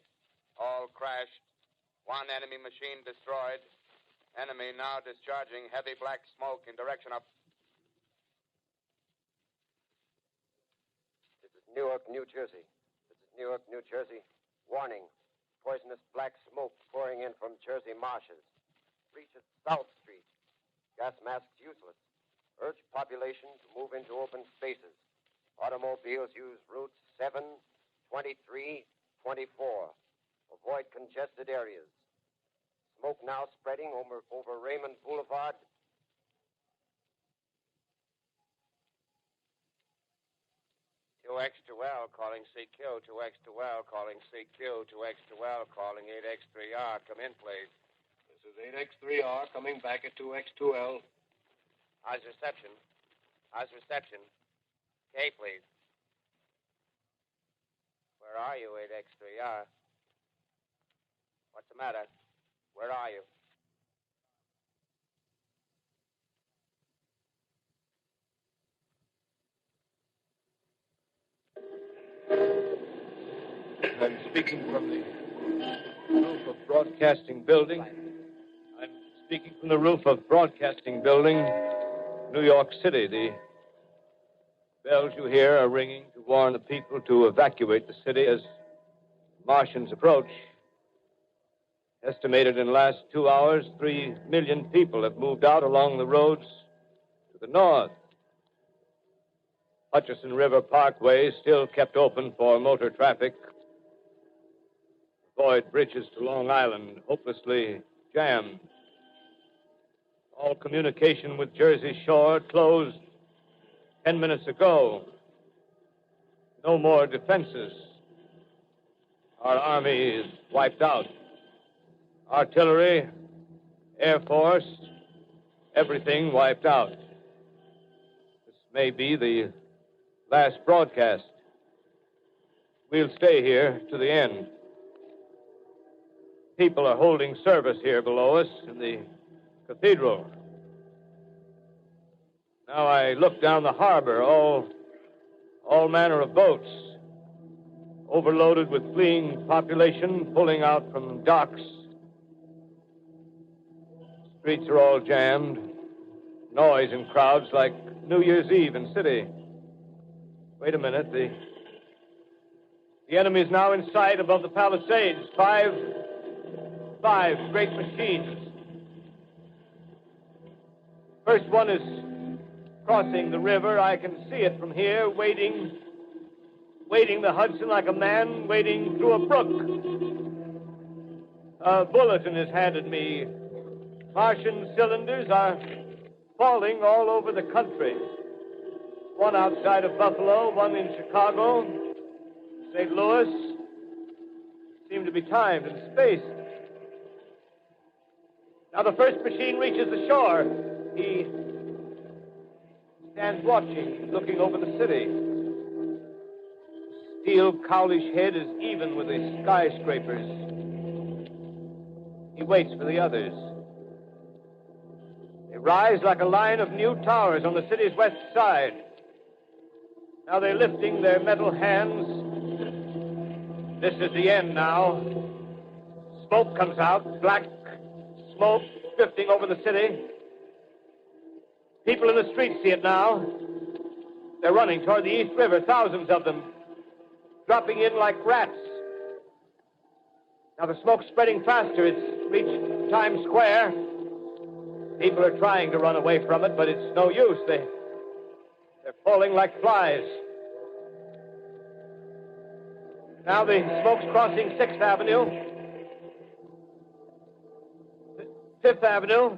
All crashed. 1 enemy machine destroyed. Enemy now discharging heavy black smoke in direction of... This is Newark, New Jersey. This is Newark, New Jersey. Warning. Poisonous black smoke pouring in from Jersey marshes. Reaches South Street. Gas masks useless. Urge population to move into open spaces. Automobiles use routes 7, 23, 24. Avoid congested areas. Smoke now spreading over Raymond Boulevard. X2L calling CQ, 2X2L calling CQ, 2X2L calling 8X3R. Come in, please. This is 8X3R coming back at 2X2L. How's reception? How's reception? K, please. Where are you, 8X3R? What's the matter? Where are you? I'm speaking from the roof of Broadcasting Building. I'm speaking from the roof of Broadcasting Building, New York City. The bells you hear are ringing to warn the people to evacuate the city as Martians approach. Estimated in the last 2 hours, 3 million people have moved out along the roads to the north. Hutchison River Parkway is still kept open for motor traffic. Avoid bridges to Long Island, hopelessly jammed. All communication with Jersey Shore closed 10 minutes ago. No more defenses. Our army is wiped out. Artillery, Air Force, everything wiped out. This may be the last broadcast. We'll stay here to the end. People are holding service here below us in the cathedral. Now I look down the harbor, all manner of boats, overloaded with fleeing population pulling out from docks. Streets are all jammed. Noise in crowds like New Year's Eve in city. Wait a minute. The enemy is now in sight above the Palisades. Five great machines. First one is crossing the river. I can see it from here, wading the Hudson like a man wading through a brook. A bulletin is handed me. Martian cylinders are falling all over the country. One outside of Buffalo, one in Chicago, St. Louis. Seem to be timed and spaced. Now the first machine reaches the shore. He stands watching, looking over the city. The steel cowlish head is even with the skyscrapers. He waits for the others. They rise like a line of new towers on the city's west side. Now they're lifting their metal hands. This is the end now. Smoke comes out, black smoke drifting over the city. People in the streets see it now. They're running toward the East River, thousands of them, dropping in like rats. Now the smoke's spreading faster. It's reached Times Square. People are trying to run away from it, but it's no use. They're falling like flies. Now the smoke's crossing 6th Avenue, 5th Avenue,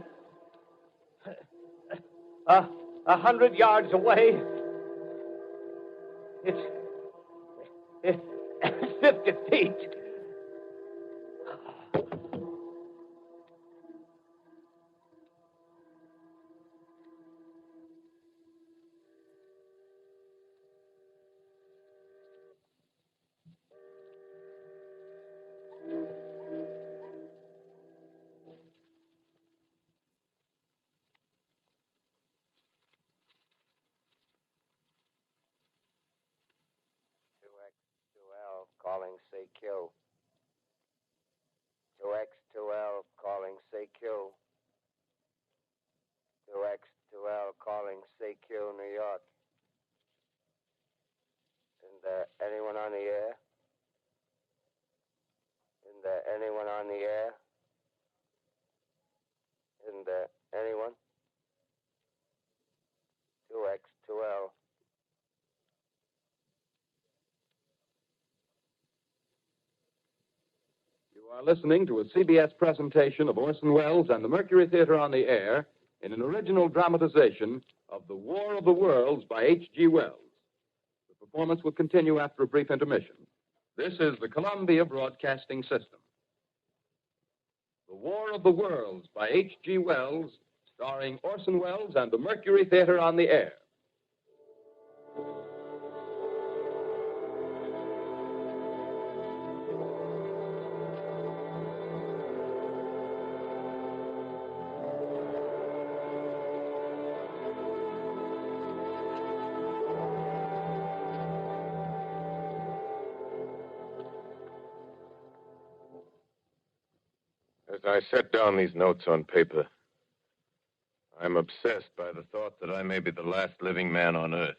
100 yards away. It's 50 feet. Calling CQ. 2X2L calling CQ. 2X2L calling CQ, New York. Isn't there anyone on the air? Isn't there anyone on the air? Isn't there anyone? 2X2L. You are listening to a CBS presentation of Orson Welles and the Mercury Theatre on the Air in an original dramatization of The War of the Worlds by H.G. Wells. The performance will continue after a brief intermission. This is the Columbia Broadcasting System. The War of the Worlds by H.G. Wells, starring Orson Welles and the Mercury Theatre on the Air. As I set down these notes on paper, I'm obsessed by the thought that I may be the last living man on Earth.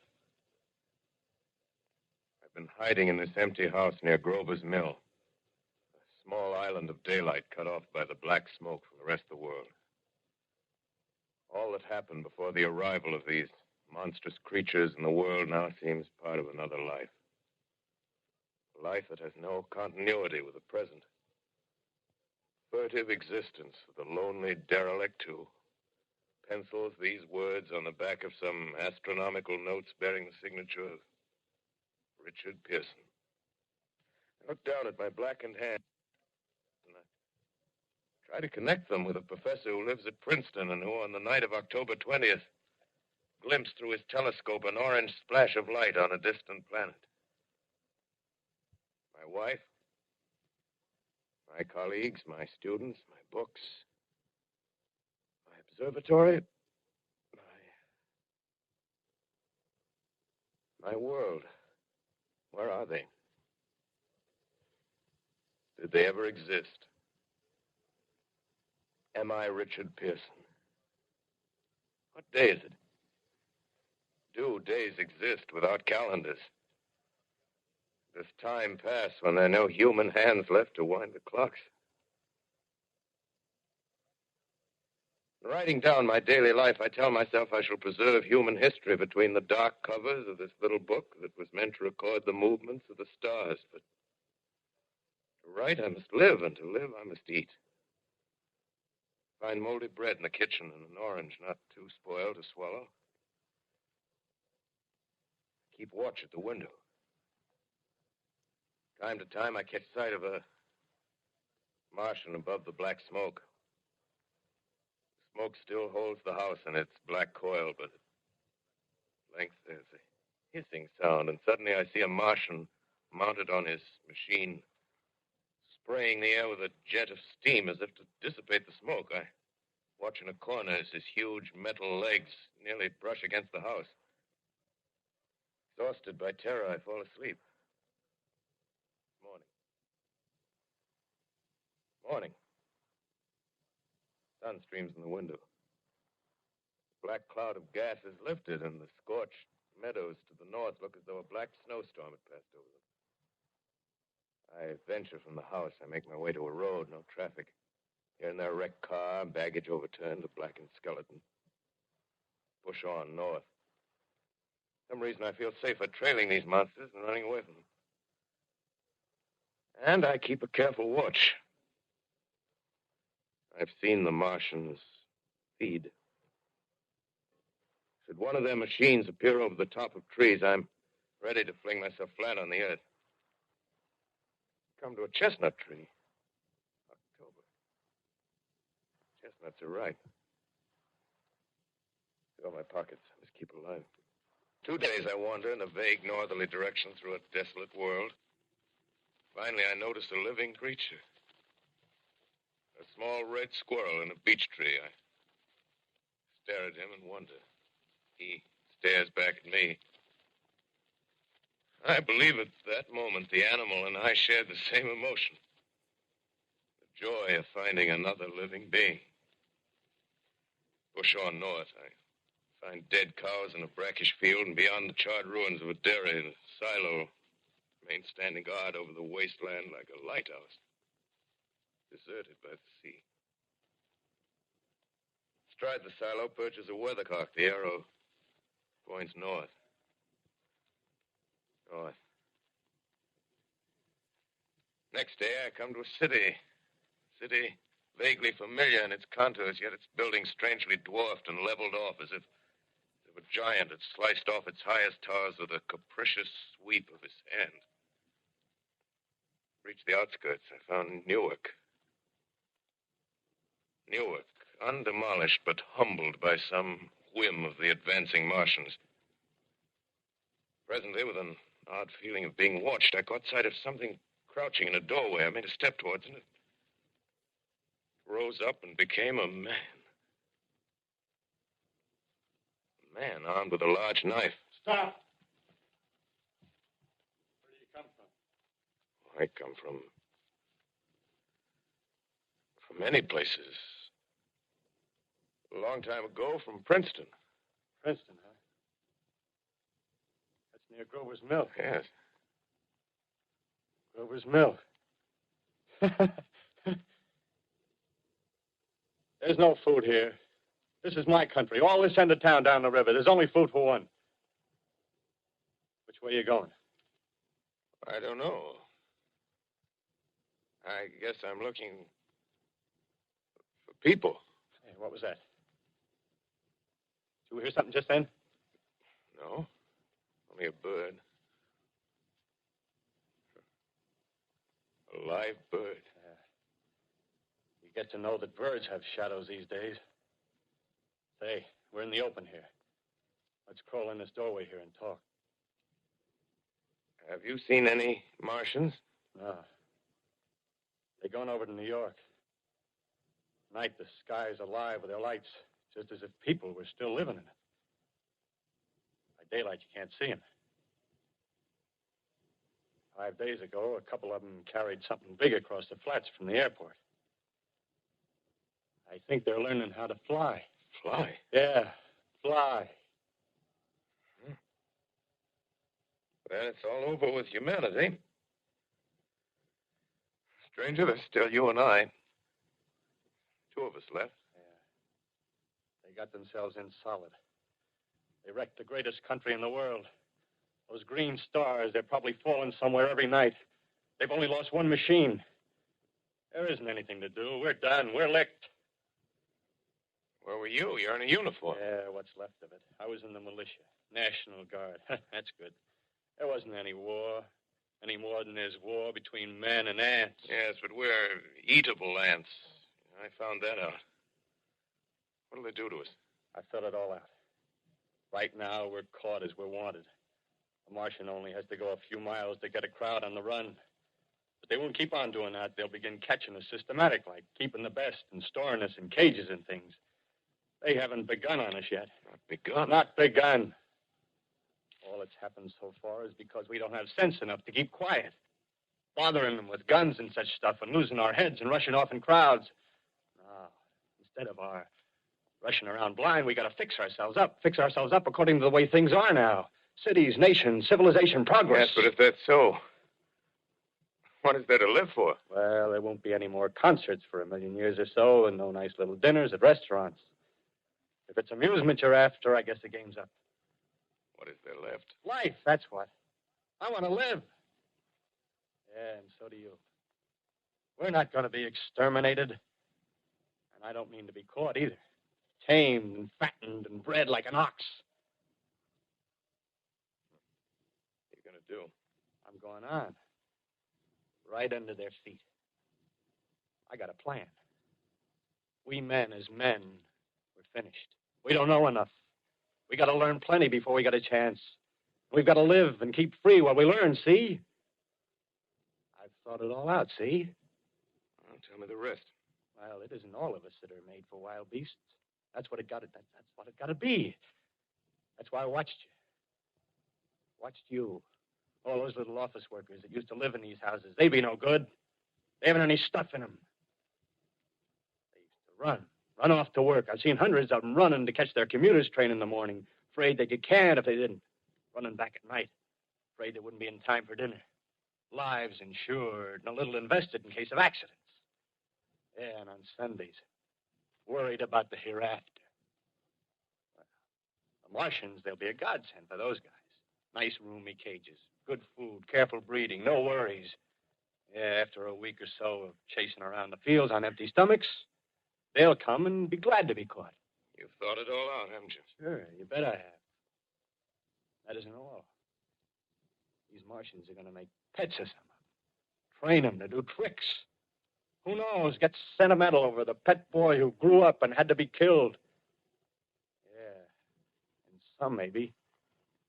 I've been hiding in this empty house near Grover's Mill, a small island of daylight cut off by the black smoke from the rest of the world. All that happened before the arrival of these monstrous creatures in the world now seems part of another life. A life that has no continuity with the present. Furtive existence of the lonely derelict who pencils these words on the back of some astronomical notes bearing the signature of Richard Pearson. I look down at my blackened hands and I try to connect them with a professor who lives at Princeton and who, on the night of October 20th, glimpsed through his telescope an orange splash of light on a distant planet. My wife, my colleagues, my students, my books, my observatory, my world. Where are they? Did they ever exist? Am I Richard Pearson? What day is it? Do days exist without calendars? Does time pass when there are no human hands left to wind the clocks? In writing down my daily life, I tell myself I shall preserve human history between the dark covers of this little book that was meant to record the movements of the stars. But to write, I must live, and to live, I must eat. Find moldy bread in the kitchen and an orange not too spoiled to swallow. Keep watch at the window. Time to time, I catch sight of a Martian above the black smoke. The smoke still holds the house in its black coil, but at length there's a hissing sound, and suddenly I see a Martian mounted on his machine, spraying the air with a jet of steam as if to dissipate the smoke. I Watch in a corner as his huge metal legs nearly brush against the house. Exhausted by terror, I fall asleep. Morning. Morning. Sun streams in the window. The black cloud of gas is lifted, and the scorched meadows to the north look as though a black snowstorm had passed over them. I venture from the house. I make my way to a road, no traffic. Here and there, a wrecked car, baggage overturned, a blackened skeleton. Push on north. For some reason, I feel safer trailing these monsters than running away from them. And I keep a careful watch. I've seen the Martians feed. Should one of their machines appear over the top of trees, I'm ready to fling myself flat on the earth. Come to a chestnut tree. October. Chestnuts are ripe. Fill my pockets. Just keep alive. 2 days I wander in a vague northerly direction through a desolate world. Finally, I notice a living creature. A small red squirrel in a beech tree. I stare at him and wonder. He stares back at me. I believe at that moment the animal and I shared the same emotion. The joy of finding another living being. Push on north. I find dead cows in a brackish field, and beyond the charred ruins of a dairy and a silo remain standing guard over the wasteland like a lighthouse, deserted by the sea. Astride the silo perches a weathercock. The arrow points north. North. Next day, I come to a city. City vaguely familiar in its contours, yet its buildings strangely dwarfed and leveled off as if a giant had sliced off its highest towers with a capricious sweep of his hand. Reached the outskirts. I found Newark. Newark, undemolished but humbled by some whim of the advancing Martians. Presently, with an odd feeling of being watched, I caught sight of something crouching in a doorway. I made a step towards it. It rose up and became a man. A man armed with a large knife. Stop! Where do you come from? I come from many places. A long time ago, from Princeton. Princeton, huh? That's near Grover's Mill. Yes. Grover's Mill. There's no food here. This is my country. All this end of town down the river. There's only food for one. Which way are you going? I don't know. I guess I'm looking for people. Hey, what was that? Did you hear something just then? No. Only a bird. A live bird. You get to know that birds have shadows these days. Say, we're in the open here. Let's crawl in this doorway here and talk. Have you seen any Martians? No. They're going over to New York. Night, the sky is alive with their lights, just as if people were still living in it. By daylight, you can't see them. 5 days ago, a couple of them carried something big across the flats from the airport. I think they're learning how to fly. Fly? Yeah, fly. Well, it's all over with humanity. Stranger, there's still you and I. 2 of us left. Yeah. They got themselves in solid. They wrecked the greatest country in the world. Those green stars, they're probably falling somewhere every night. They've only lost one machine. There isn't anything to do. We're done. We're licked. Where were you? You're in a uniform. Yeah, what's left of it. I was in the militia. National Guard. That's good. There wasn't any war. Any more than there's war between men and ants. Yes, but we're eatable ants. I found that out. What'll they do to us? I thought it all out. Right now, we're caught as we're wanted. A Martian only has to go a few miles to get a crowd on the run. But they won't keep on doing that. They'll begin catching us systematic, like keeping the best and storing us in cages and things. They haven't begun on us yet. Not begun. Not begun. All that's happened so far is because we don't have sense enough to keep quiet. Bothering them with guns and such stuff and losing our heads and rushing off in crowds. No, instead of our rushing around blind, we got to fix ourselves up. Fix ourselves up according to the way things are now. Cities, nations, civilization, progress. Yes, but if that's so, what is there to live for? Well, there won't be any more concerts for 1,000,000 years or so, and no nice little dinners at restaurants. If it's amusement you're after, I guess the game's up. What is there left? Life, that's what. I want to live. Yeah, and so do you. We're not going to be exterminated. And I don't mean to be caught either. Tamed and fattened and bred like an ox. What are you going to do? I'm going on. Right under their feet. I got a plan. We men as men, we're finished. We don't know enough. We got to learn plenty before we got a chance. We've got to live and keep free while we learn, see? I've thought it all out, see? Well, tell me the rest. Well, it isn't all of us that are made for wild beasts. That's what it got to. That's what it got to be. That's why I watched you. Watched you. All those little office workers that used to live in these houses. They be no good. They haven't any stuff in them. They used to run off to work. I've seen hundreds of them running to catch their commuter's train in the morning, afraid they'd get canned if they didn't. Running back at night, afraid they wouldn't be in time for dinner. Lives insured and a little invested in case of accidents. Yeah, and on Sundays, worried about the hereafter. Well, the Martians, they'll be a godsend for those guys. Nice roomy cages, good food, careful breeding, no worries. Yeah, after a week or so of chasing around the fields on empty stomachs, they'll come and be glad to be caught. You've thought it all out, haven't you? Sure, you bet I have. That isn't all. These Martians are going to make pets of some of them. Train them to do tricks. Who knows? Get sentimental over the pet boy who grew up and had to be killed. Yeah. And some, maybe,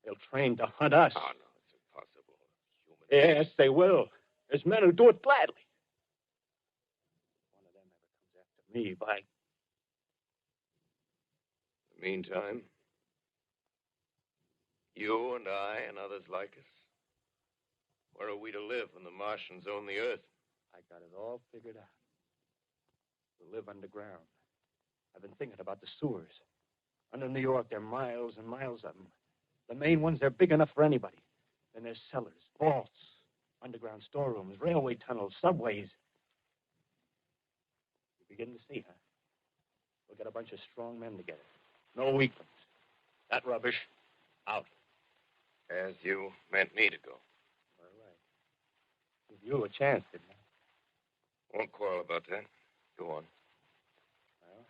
they'll train to hunt us. Oh, no, it's impossible. Human. Yes, they will. There's men who do it gladly. If one of them ever comes after me, by... In the meantime, you and I and others like us, where are we to live when the Martians own the Earth? I got it all figured out. We'll live underground. I've been thinking about the sewers. Under New York, there are miles and miles of them. The main ones, they're big enough for anybody. Then there's cellars, vaults, underground storerooms, railway tunnels, subways. You begin to see, huh? We'll get a bunch of strong men together. No weak ones. That rubbish, out. As you meant me to go. All right. Give you a chance, didn't I? Won't quarrel about that. Go on. Well,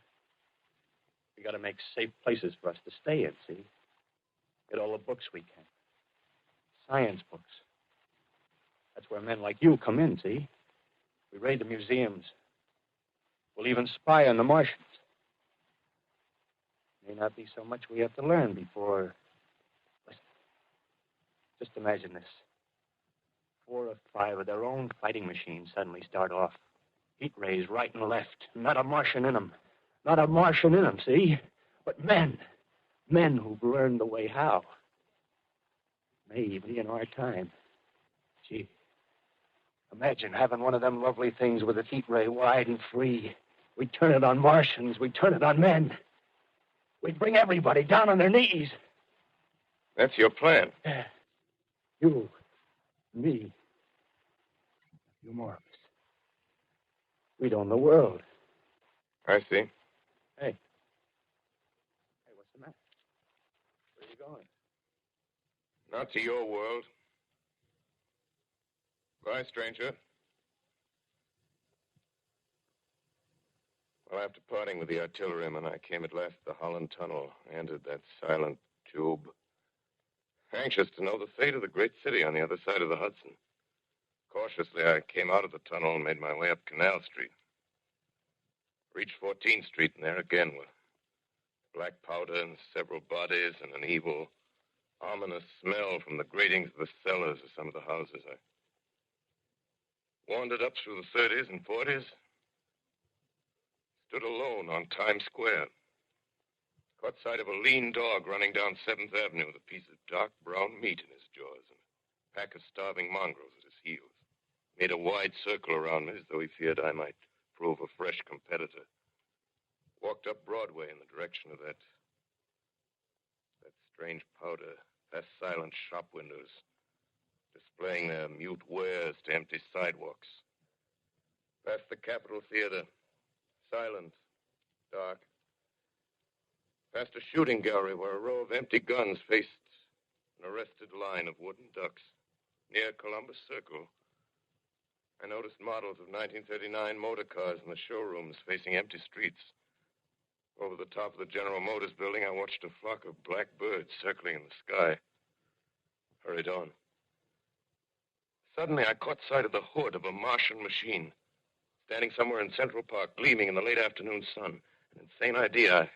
we got to make safe places for us to stay in, see? Get all the books we can. Science books. That's where men like you come in, see? We raid the museums. We'll even spy on the Martians. May not be so much we have to learn before... Listen. Just imagine this. 4 or 5 of their own fighting machines suddenly start off. Heat rays right and left. Not a Martian in them. Not a Martian in them, see? But men. Men who've learned the way how. Maybe in our time. Gee. Imagine having one of them lovely things with a heat ray wide and free. We'd turn it on Martians. We'd turn it on men. We'd bring everybody down on their knees. That's your plan. You, me, a few more of us. We'd own the world. I see. Hey, what's the matter? Where are you going? Not to your world. Bye, stranger. Well, after parting with the artilleryman, I came at last to the Holland Tunnel. I entered that silent tube. Anxious to know the fate of the great city on the other side of the Hudson. Cautiously, I came out of the tunnel and made my way up Canal Street. Reached 14th Street, and there again were black powder and several bodies and an evil, ominous smell from the gratings of the cellars of some of the houses. I wandered up through the 30s and 40s, stood alone on Times Square. Caught sight of a lean dog running down 7th Avenue with a piece of dark brown meat in his jaws and a pack of starving mongrels at his heels. Made a wide circle around me as though he feared I might prove a fresh competitor. Walked up Broadway in the direction of that strange powder, past silent shop windows, displaying their mute wares to empty sidewalks. Past the Capitol Theater, silent, dark. Past a shooting gallery where a row of empty guns faced an arrested line of wooden ducks. Near Columbus Circle, I noticed models of 1939 motor cars in the showrooms facing empty streets. Over the top of the General Motors building, I watched a flock of black birds circling in the sky. Hurried on. Suddenly, I caught sight of the hood of a Martian machine, standing somewhere in Central Park, gleaming in the late afternoon sun. An insane idea.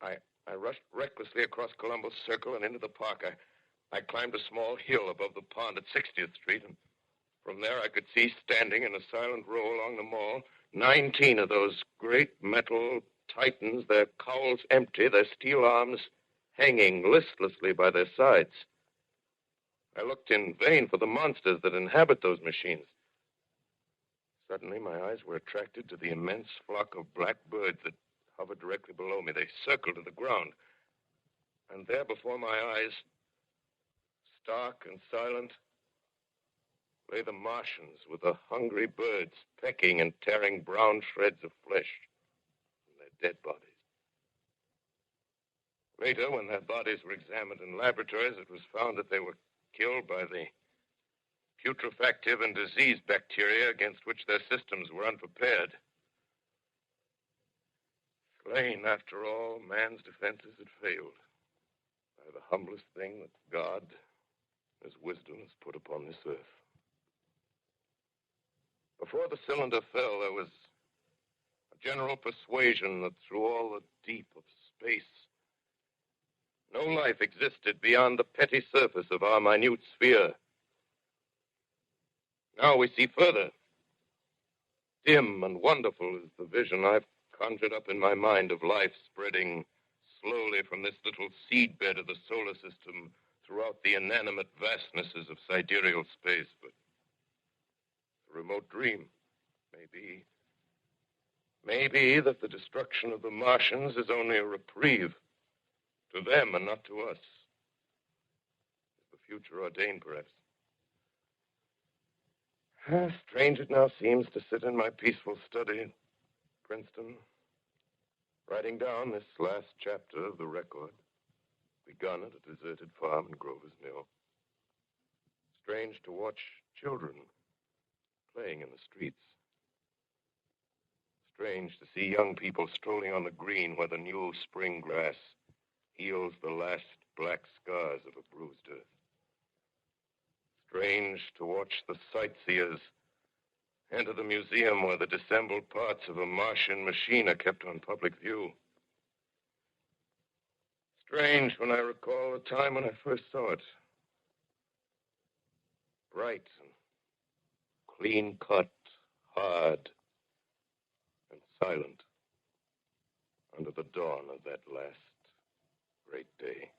I rushed recklessly across Columbus Circle and into the park. I climbed a small hill above the pond at 60th Street, and from there I could see, standing in a silent row along the mall, 19 of those great metal titans, their cowls empty, their steel arms hanging listlessly by their sides. I looked in vain for the monsters that inhabit those machines. Suddenly, my eyes were attracted to the immense flock of black birds that hovered directly below me. They circled to the ground. And there before my eyes, stark and silent, lay the Martians with the hungry birds pecking and tearing brown shreds of flesh from their dead bodies. Later, when their bodies were examined in laboratories, it was found that they were killed by the putrefactive and disease bacteria against which their systems were unprepared. Slain, after all, man's defenses had failed by the humblest thing that God, His wisdom, has put upon this earth. Before the cylinder fell, there was a general persuasion that through all the deep of space, no life existed beyond the petty surface of our minute sphere. Now we see further. Dim and wonderful is the vision I've conjured up in my mind of life spreading slowly from this little seedbed of the solar system throughout the inanimate vastnesses of sidereal space. But a remote dream, maybe that the destruction of the Martians is only a reprieve to them and not to us. Is the future ordained, perhaps? Strange it now seems to sit in my peaceful study in Princeton, writing down this last chapter of the record, begun at a deserted farm in Grover's Mill. Strange to watch children playing in the streets. Strange to see young people strolling on the green where the new spring grass heals the last black scars of a bruised earth. Strange to watch the sightseers enter the museum where the dissembled parts of a Martian machine are kept on public view. Strange when I recall the time when I first saw it. Bright and clean-cut, hard and silent under the dawn of that last great day.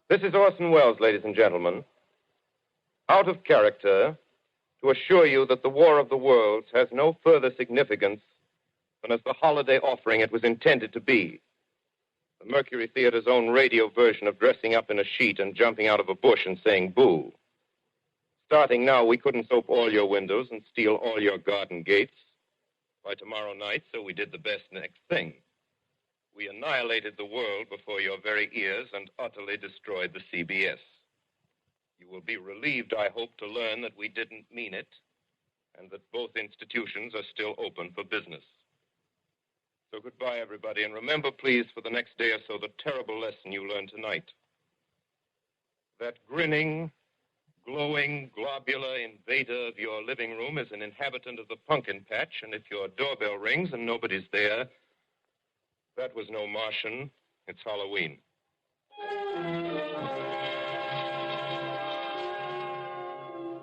This is Orson Welles, ladies and gentlemen. Out of character, to assure you that the War of the Worlds has no further significance than as the holiday offering it was intended to be. The Mercury Theatre's own radio version of dressing up in a sheet and jumping out of a bush and saying boo. Starting now, we couldn't soap all your windows and steal all your garden gates. By tomorrow night, so we did the best next thing. We annihilated the world before your very ears and utterly destroyed the CBS. You will be relieved, I hope, to learn that we didn't mean it and that both institutions are still open for business. So goodbye, everybody, and remember, please, for the next day or so, the terrible lesson you learned tonight. That grinning, glowing, globular invader of your living room is an inhabitant of the pumpkin patch, and if your doorbell rings and nobody's there, that was no Martian. It's Halloween.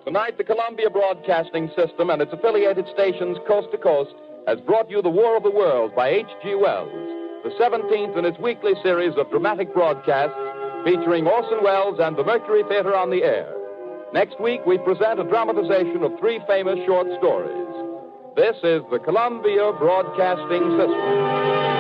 Tonight, the Columbia Broadcasting System and its affiliated stations coast to coast has brought you The War of the Worlds by H.G. Wells, the 17th in its weekly series of dramatic broadcasts featuring Orson Welles and the Mercury Theatre on the air. Next week, we present a dramatization of 3 famous short stories. This is the Columbia Broadcasting System.